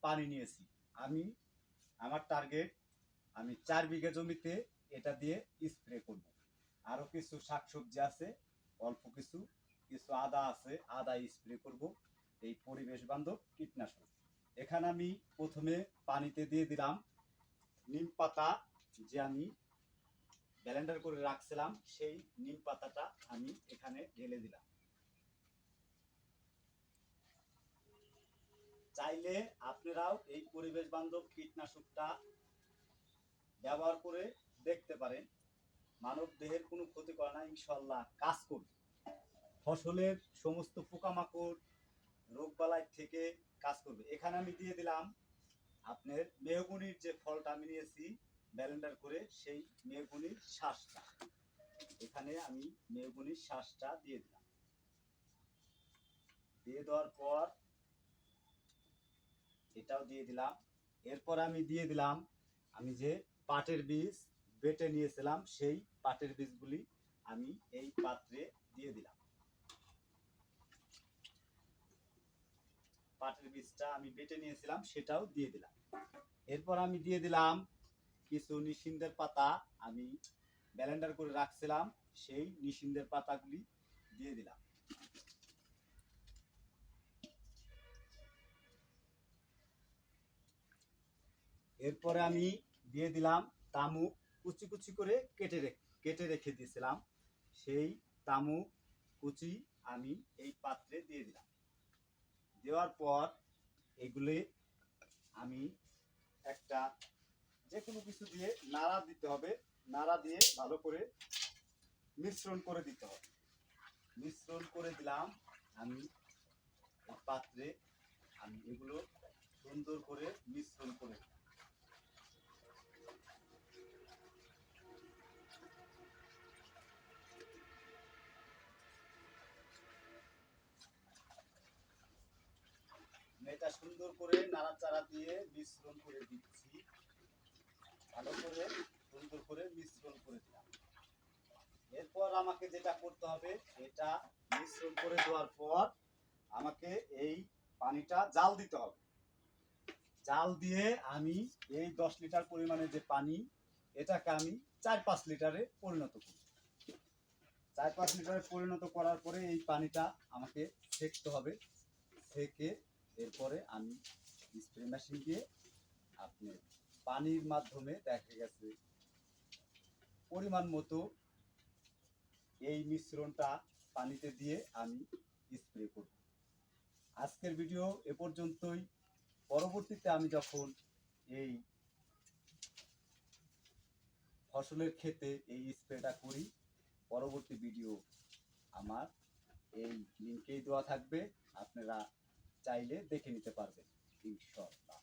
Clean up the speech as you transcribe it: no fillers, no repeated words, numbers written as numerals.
পানি নিয়েছি। আমি আমার টার্গেট আমি 4 বিঘা জমিতে এটা দিয়ে স্প্রে করব। আরও কিছু শাকসবজি আছে, অল্প কিছু কিছু আদা আছে, আদা স্প্রে করব এই পরিবেশ বান্ধব কীটনাশক। এখানে আমি প্রথমে পানিতে দিয়ে দিলাম নিম পাতা, যে আমি ব্লেন্ডার করে রাখছিলাম সেই নিম পাতাটা আমি এখানে ঢেলে দিলাম। চাইলে আপনারাও এই পরিবেশ বান্ধব কীটনাশকটা ব্যবহার করে দেখতে পারেন। মানব দেহের কোনো ক্ষতি করে না, ইনশাল্লাহ কাজ করবে। ফসলের সমস্ত পোকামাকড় রোগবালাই থেকে কাজ করবে। এখানে আমি দিয়ে দিলাম আপনার মেহগনির যে ফলটা আমি নিয়েছি ব্লেন্ডার করে, সেই মেহগনির শ্বাসটা এখানে আমি মেহগনির শ্বাসটা দিয়ে দিলাম। দিয়ে দেওয়ার পর এটাও দিয়ে দিলাম। এরপর আমি দিয়ে দিলাম আমি যে পাটের বীজ বেটে নিয়েছিলাম সেই পাটের বীজগুলি আমি এই পাত্রে দিয়ে দিলাম। পাটের বীজটা আমি বেটে নিয়েছিলাম সেটাও দিয়ে দিলাম। এরপর আমি দিয়ে দিলাম কিছু নিশিন্দের পাতা, আমি ব্লেন্ডার করে রাখছিলাম সেই নিশিন্দের পাতাগুলি দিয়ে দিলাম। এরপরে আমি দিয়ে দিলাম তামুক, কুচি কুচি করে কেটে রেখে দিয়েছিলাম সেই তামুক কুচি আমি এই পাত্রে দিয়ে দিলাম। দেওয়ার পর এগুলি আমি একটা যে কোনো কিছু দিয়ে নাড়া দিতে হবে, নাড়া দিয়ে ভালো করে মিশ্রণ করে দিতে হবে। মিশ্রণ করে দিলাম আমি এই পাত্রে, আমি এগুলো সুন্দর করে মিশ্রণ করে দিলাম। এটা সুন্দর করে নাড়াচাড়া দিয়ে মিশ্রণ করে দিচ্ছি, ভালো করে সুন্দর করে মিশ্রণ করে দিলাম। এরপর আমাকে যেটা করতে হবে, এটা মিশ্রণ করে দেওয়ার পর আমাকে এই পানিটা জাল দিতে হবে। জাল দিয়ে আমি এই 10 লিটার পরিমাণে যে পানি, এটাকে আমি 4-5 লিটারে পরিণত করি। 4-5 লিটারে পরিণত করার পরে এই পানিটা আমাকে সেঁকতে হবে। সেঁকে এরপরে আমি স্প্রে মেশিন দিয়ে আপনি পানির মাধ্যমে দেখা গেছে পরিমাণ মতো এই মিশ্রণটা পানিতে দিয়ে আমি স্প্রে করব। আজকের ভিডিও এ পর্যন্তই। পরবর্তীতে আমি যখন এই ফসলের ক্ষেতে এই স্প্রেটা করি, পরবর্তী ভিডিও আমার এই লিঙ্কেই দেওয়া থাকবে, আপনারা চাইলে দেখে নিতে পারবেন ইনশাআল্লাহ।